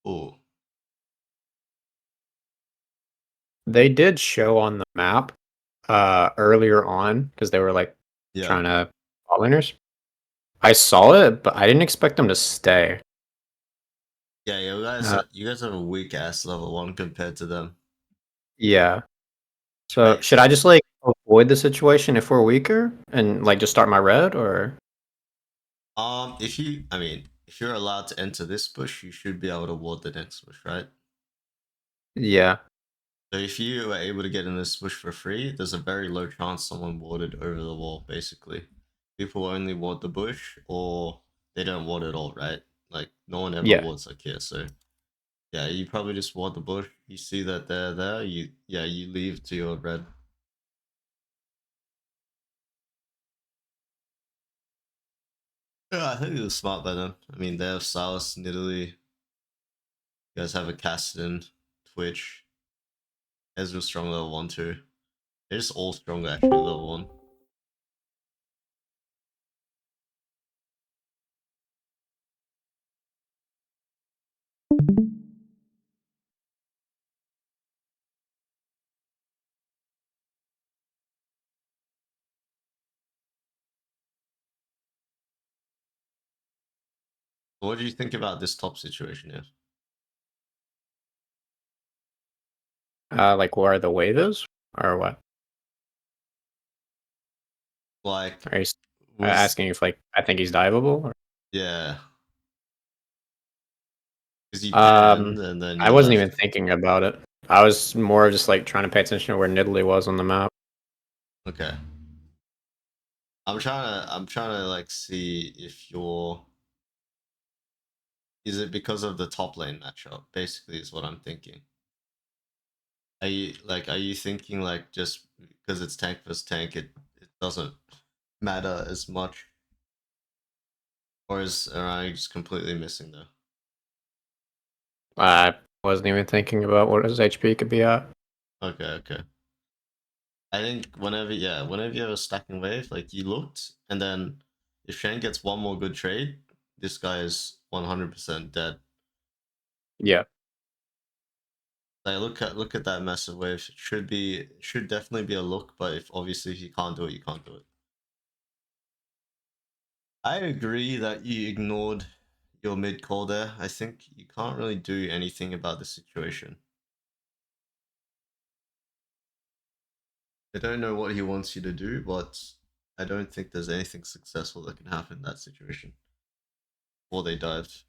Oh, They did show on the map, earlier on because they were, like, yeah. trying to pollinators. I saw it, but I didn't expect them to stay. Yeah, Uh, you guys have a weak ass level 1 compared to them. yeah. So, Right. should I just, like, avoid the situation if we're weaker and, like, just start my red, or If you, I mean, if you're allowed to enter this bush, you should be able to ward the next bush, right? Yeah. So if you were able to get in this bush for free, there's a very low chance someone warded over the wall, basically. People only ward the bush, or they don't ward at all, right? Like, no one ever Yeah. wards like here, so... Yeah, you probably just ward the bush, you see that they're there, you leave to your red. Yeah, I think it was smart by them. I mean, they have Silas, Nidalee, you guys have a Cassidon, Twitch, Ezreal strong level 1 too. They're just all strong actually level 1. What do you think about this top situation here? Like, where the wave is? Or what? Like, Are you was... asking if, like, I think he's diveable? Or Yeah, because you panned and then I you wasn't even left. thinking about it. I was more of just, like, trying to pay attention to where Nidalee was on the map. Okay. I'm trying to like see if you're... Is it because of the top lane matchup? Basically is what I'm thinking. Are you thinking like just because it's tank versus tank, it doesn't matter as much? Or is am I just completely missing there? I wasn't even thinking about what his HP could be at. Okay, okay. I think whenever you have a stacking wave, like you looked, and then if Shane gets one more good trade, this guy is 100% dead. Yeah. Like look at that massive wave. Should definitely be a look, but if obviously if you can't do it, you can't do it. I agree that you ignored your mid call there. I think you can't really do anything about the situation. I don't know what he wants you to do, but I don't think there's anything successful that can happen in that situation. Or they dived.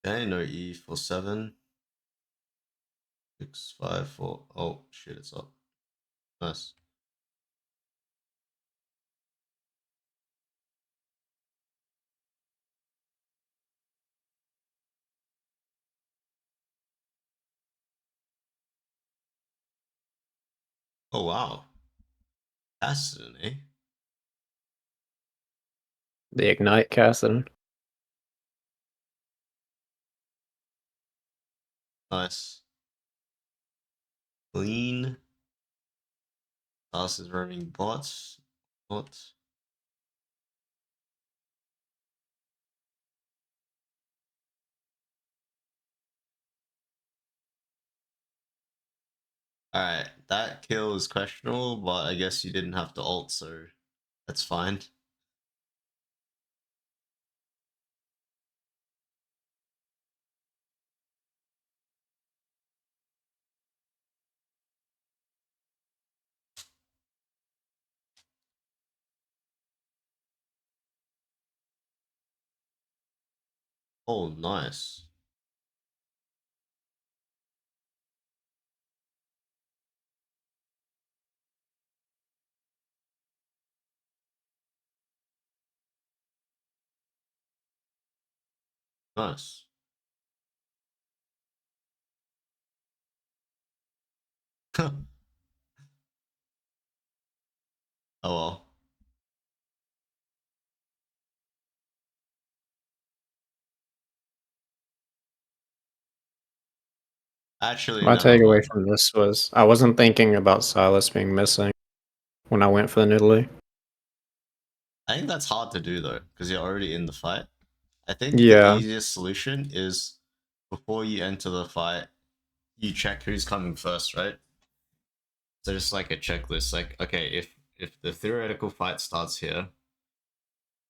Okay, no E for 7. 6, 5, 4. Oh shit, it's up. Nice. Oh wow. That's an eh? The Ignite Cassidon. Nice. Clean. Us is roaming bots. What? Alright, that kill is questionable, but I guess you didn't have to ult, so that's fine. Oh, nice. Nice. Oh well. Actually, My never takeaway mind. from this was I wasn't thinking about Silas being missing. when I went for the Nidalee. I think that's hard to do though, because you're already in the fight. I think the Yeah. easiest solution is before you enter the fight, you check who's coming first, right? So just like a checklist, like okay, if the theoretical fight starts here,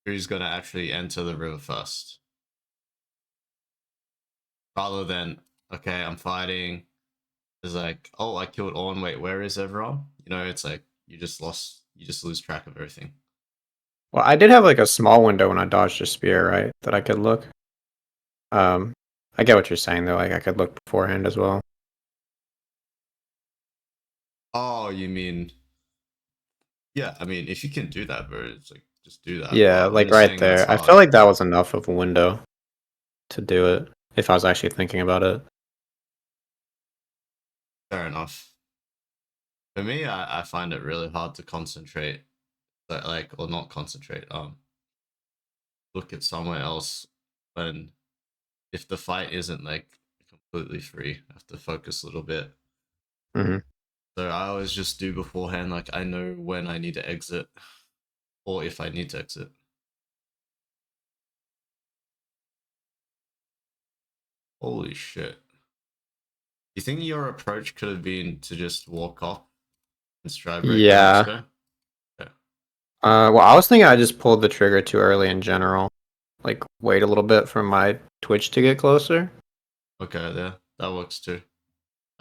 who's gonna actually enter the river first? Rather than okay, I'm fighting. It's like, oh, I killed Orn. Wait, where is everyone? You know, it's like you just lost. You just lose track of everything. Well, I did have like a small window when I dodged a spear, right? That I could look. Um, I get what you're saying though. Like I could look beforehand as well. Oh, you mean yeah? I mean, if you can do that, bro, it's like just do that. Yeah, But I'm like just right saying that's there. I hard. feel like that was enough of a window to do it if I was actually thinking about it. Fair enough. For me, I find it really hard to concentrate, but like or not concentrate. Look at somewhere else when if the fight isn't like completely free, I have to focus a little bit. Hmm. So I always just do beforehand, like I know when I need to exit or if I need to exit. Holy shit. You think your approach could have been to just walk off and stride break the next Yeah. guy? Yeah. Well, I was thinking I just pulled the trigger too early in general. Like wait a little bit for my Twitch to get closer. Okay, yeah, that works too.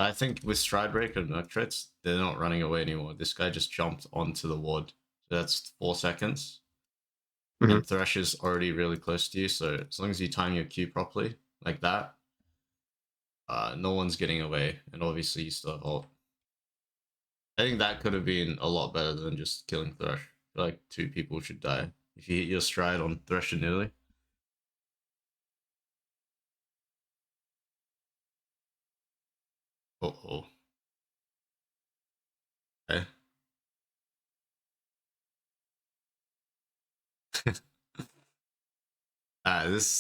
I think with stride break and Noctreads, they're not running away anymore. This guy just jumped onto the ward. So that's 4 seconds. Hmm. And Thresh is already really close to you, so as long as you time your Q properly, like that, no one's getting away, and obviously you still have ult. I think that could have been a lot better than just killing Thresh. I feel like 2 people should die if you hit your stride on Thresh and Nilly. Oh, okay.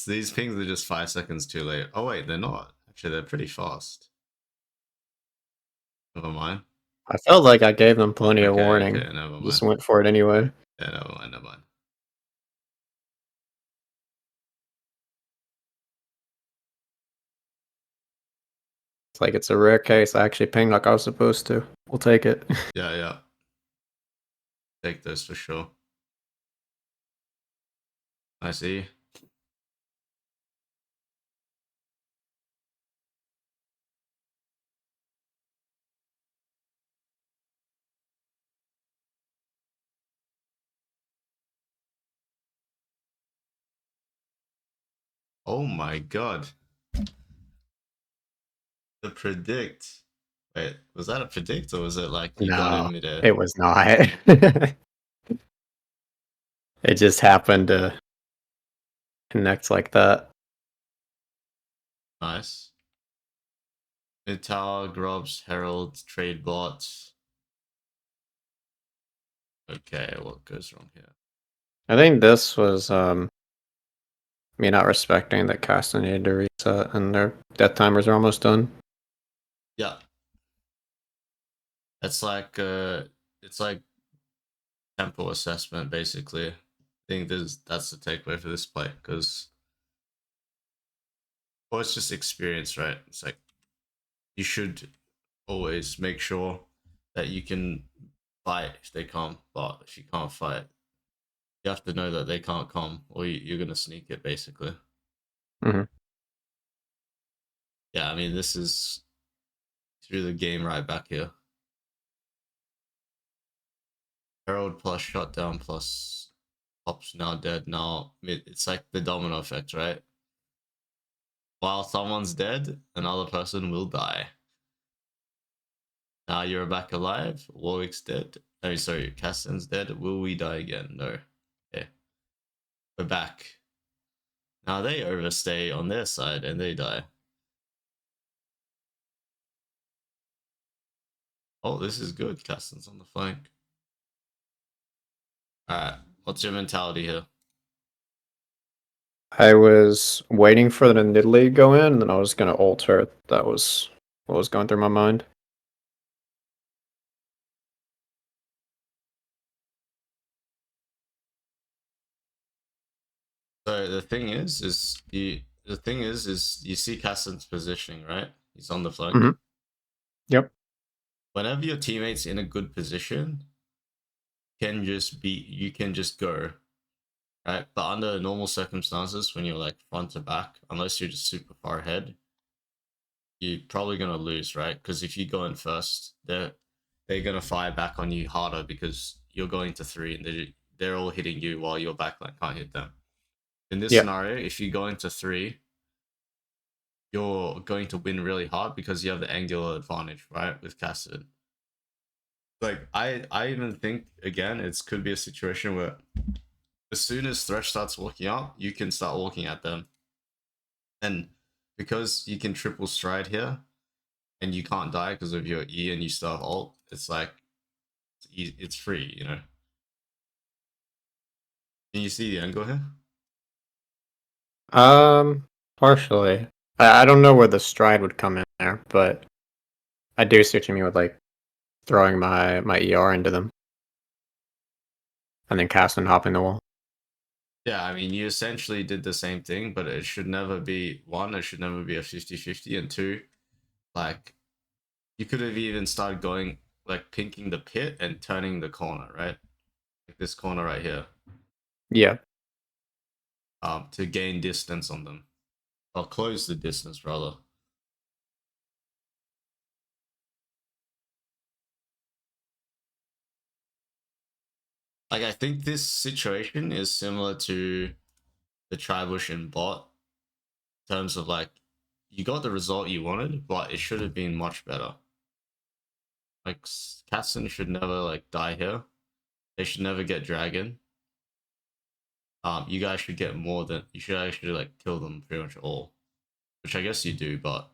These pings are just 5 seconds too late. Oh wait, they're not. Actually, they're pretty fast. Never mind. I felt like I gave them plenty of Okay, warning. okay, never Just mind. went for it anyway. Yeah, never mind, never mind. It's like it's a rare case. I actually pinged like I was supposed to. We'll take it. Yeah, yeah. Take this for sure. I see. Oh my god. The predict. Wait, was that a predict or was it like you got No, in midair? it was not. It just happened to connect like that. Nice. Mid tower, Grobs, Herald, trade bots. Okay, what goes wrong here? I think this was me not respecting that Castle needed to reset and their death timers are almost done. Yeah. It's like tempo assessment basically. I think that's the takeaway for this play because well it's just experience, right? It's like you should always make sure that you can fight if they come, but if you can't fight, you have to know that they can't come or you're gonna sneak it basically. Hmm. Yeah, I mean this is through the game right back here. Herald plus shutdown plus Pop's now dead. Now it's like the domino effect, right? While someone's dead, another person will die. Now you're back alive. Warwick's dead. Oh, sorry, Caston's dead. Will we die again? No. Okay, we're back. Now they overstay on their side and they die. Oh, this is good. Caston's on the flank. Alright, what's your mentality here? I was waiting for the Nidalee to go in, and then I was gonna ult her. That was what was going through my mind. So the thing is you see Caston's positioning, right? He's on the flank. Mhm. Yep. Whenever your teammate's in a good position, you can just go, right? But under normal circumstances, when you're like front to back, unless you're just super far ahead, you're probably gonna lose, right? Because if you go in first, they're gonna fire back on you harder because you're going to three and they're all hitting you while your backline can't hit them. In this Yep. scenario, if you go into three, you're going to win really hard because you have the angular advantage, right? With Cassid. Like I even think again, it could be a situation where as soon as Thresh starts walking up, you can start walking at them. And because you can triple stride here and you can't die because of your E and you still have ult, it's like it's free, you know. Can you see the angle here? Partially. I don't know where the stride would come in there, but I do see what you mean with like throwing my ER into them and then casting and hopping the wall. Yeah, I mean, you essentially did the same thing, but it should never be one, it should never be a 50-50, and two, like, you could have even started going, like, pinking the pit and turning the corner, right? Like this corner right here, Yeah. to gain distance on them, or close the distance, rather. Like, I think this situation is similar to the Tribush and bot in terms of, like, you got the result you wanted, but it should have been much better. Like, Katzen should never, like, die here. They should never get dragon. You guys should get more than you should actually like kill them pretty much all, which I guess you do, but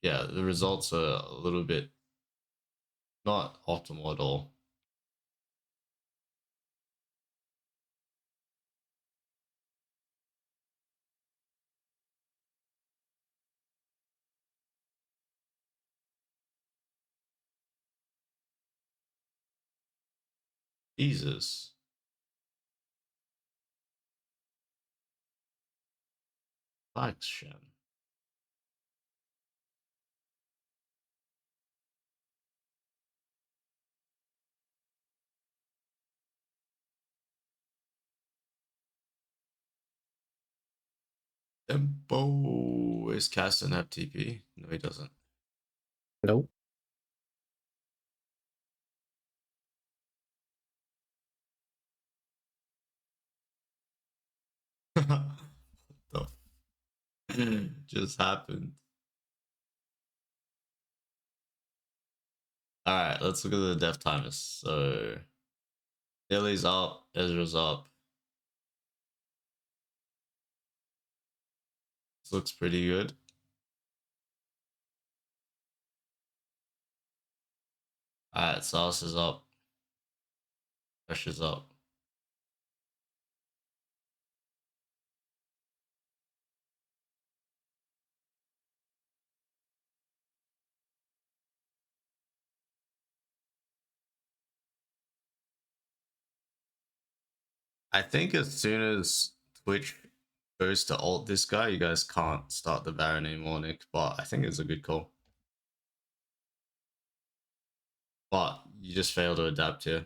yeah, the results are a little bit not optimal at all. Jesus. Thanks, Shen. Tempo is cast an FTP. No, he doesn't. Nope. The just happened. All right, let's look at the death timers. So Dilly's up, Ezra's up. This looks pretty good. All right, Sauce is up. Fresh is up. I think as soon as Twitch goes to alt this guy, you guys can't start the Baron anymore, Nick. But I think it's a good call. But you just fail to adapt here.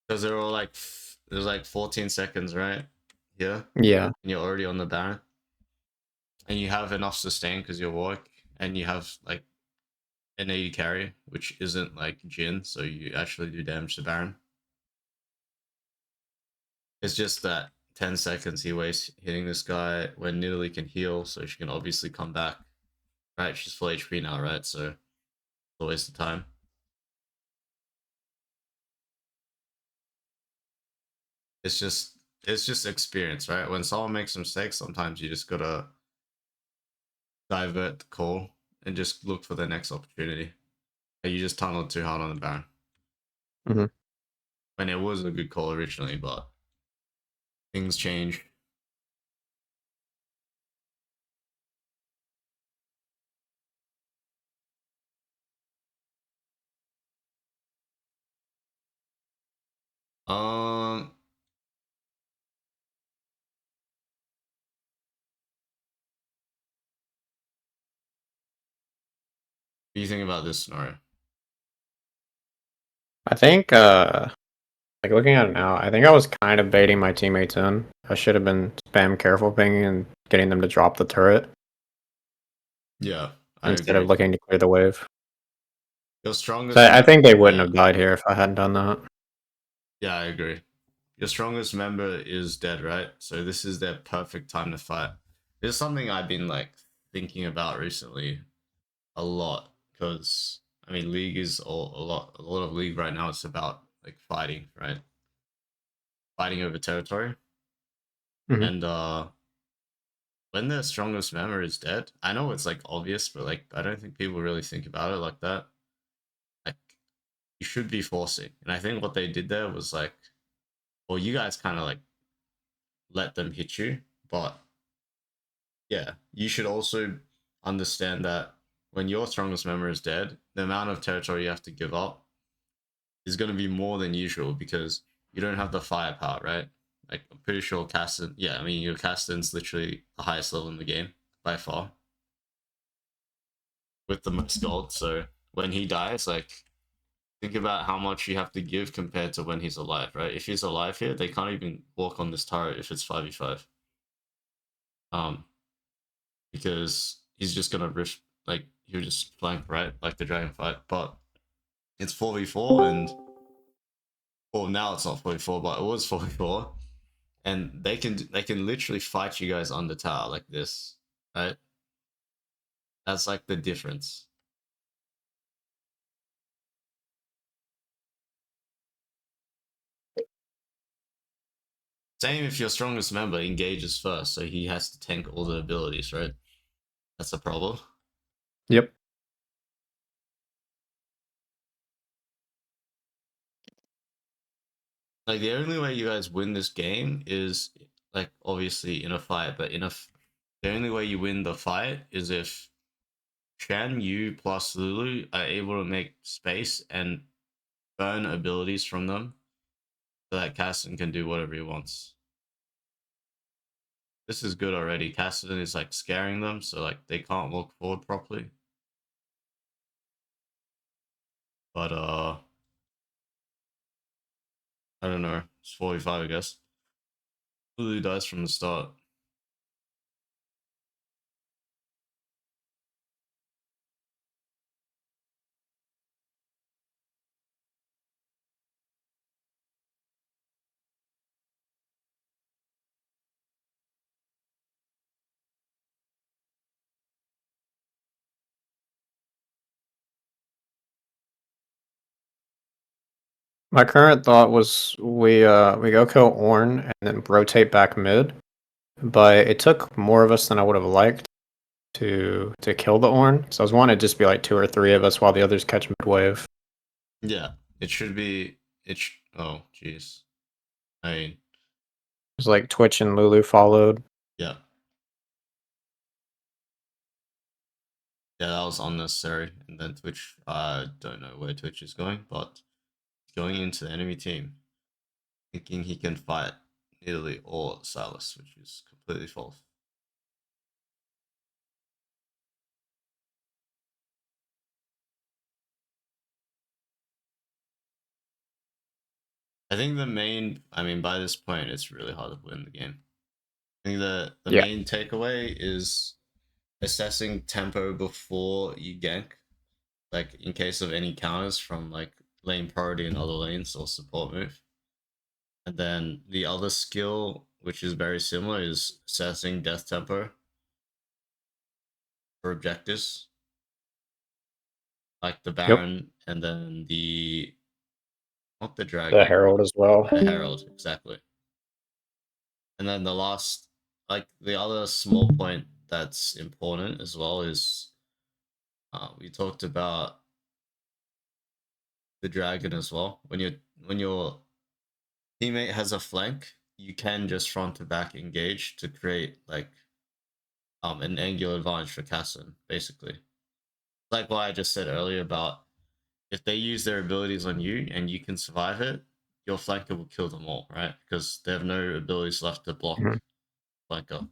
Because they're all like, there's like 14 seconds, right? Here. Yeah. And you're already on the Baron. And you have enough sustain because you're Warwick. And you have like an 80 carry, which isn't like Jin. So you actually do damage to Baron. It's just that 10 seconds he wastes hitting this guy when Nidalee can heal. So she can obviously come back. Right? She's full HP now, right? So it's a waste of time. It's just experience, right? When someone makes a mistake, sometimes you just gotta divert the call and just look for the next opportunity. You just tunneled too hard on the Baron. Mm-hmm. When it was a good call originally, but things change. Um, what do you think about this scenario? I think like looking at it now, I think I was kind of baiting my teammates in. I should have been spam careful pinging and getting them to drop the turret Yeah, I instead of agree. looking to clear the wave. Your So strongest I think they wouldn't yeah, have died here if I hadn't done that. yeah, I agree. Your strongest member is dead, right? So this is their perfect time to fight. It's something I've been like thinking about recently a lot because I mean, League is a lot of League right now. It's about like fighting, right? Fighting over territory, Hmm. and when their strongest member is dead, I know it's like obvious, but like I don't think people really think about it like that. Like you should be forcing, and I think what they did there was like, well, you guys kind of like let them hit you, but yeah, you should also understand that when your strongest member is dead, the amount of territory you have to give up is going to be more than usual because you don't have the firepower, right? Like I'm pretty sure Caston, yeah, I mean your Caston's literally the highest level in the game by far with the most gold. So when he dies, like think about how much you have to give compared to when he's alive, right? If he's alive here, they can't even walk on this turret if it's 5v5. Um, because he's just gonna risk like he'll just flank right like the dragon fight. But it's 4v4 and well now it's not 4v4, but it was 4v4. And they can literally fight you guys on the tower like this, right? That's like the difference. Same if your strongest member engages first, so he has to tank all the abilities, right? That's a problem. Yep. Like the only way you guys win this game is like obviously in a fight, but the only way you win the fight is if Shen, you plus Lulu are able to make space and burn abilities from them so that Caston can do whatever he wants. This is good already. Caston is like scaring them, so like they can't walk forward properly. But I don't know. It's 45, I guess. Lulu dies from the start. My current thought was we go kill Ornn and then rotate back mid, but it took more of us than I would have liked to kill the Ornn. So I was wanting to just be like 2 or 3 of us while the others catch mid wave. Yeah, it should be. Oh, jeez. I mean, It was like Twitch and Lulu followed. yeah. Yeah, that was unnecessary. And then Twitch, I don't know where Twitch is going, but going into the enemy team, thinking he can fight Italy or Silas, which is completely false. I think I mean, by this point, it's really hard to win the game. I think the Yeah. main takeaway is assessing tempo before you gank, like in case of any counters from like lane priority in other lanes or support move. And then the other skill, which is very similar, is assessing death tempo for objectives, like the Yep. Baron and then the not the The Dragon, Herald as well. the Herald, exactly. And then the last, like the other small point that's important as well is we talked about the Dragon as well. When your teammate has a flank, you can just front to back engage to create like an angular advantage for Casson, basically. Like what I just said earlier about if they use their abilities on you and you can survive it, your flanker will kill them all, right? Because they have no abilities left to block Mhm. flanker.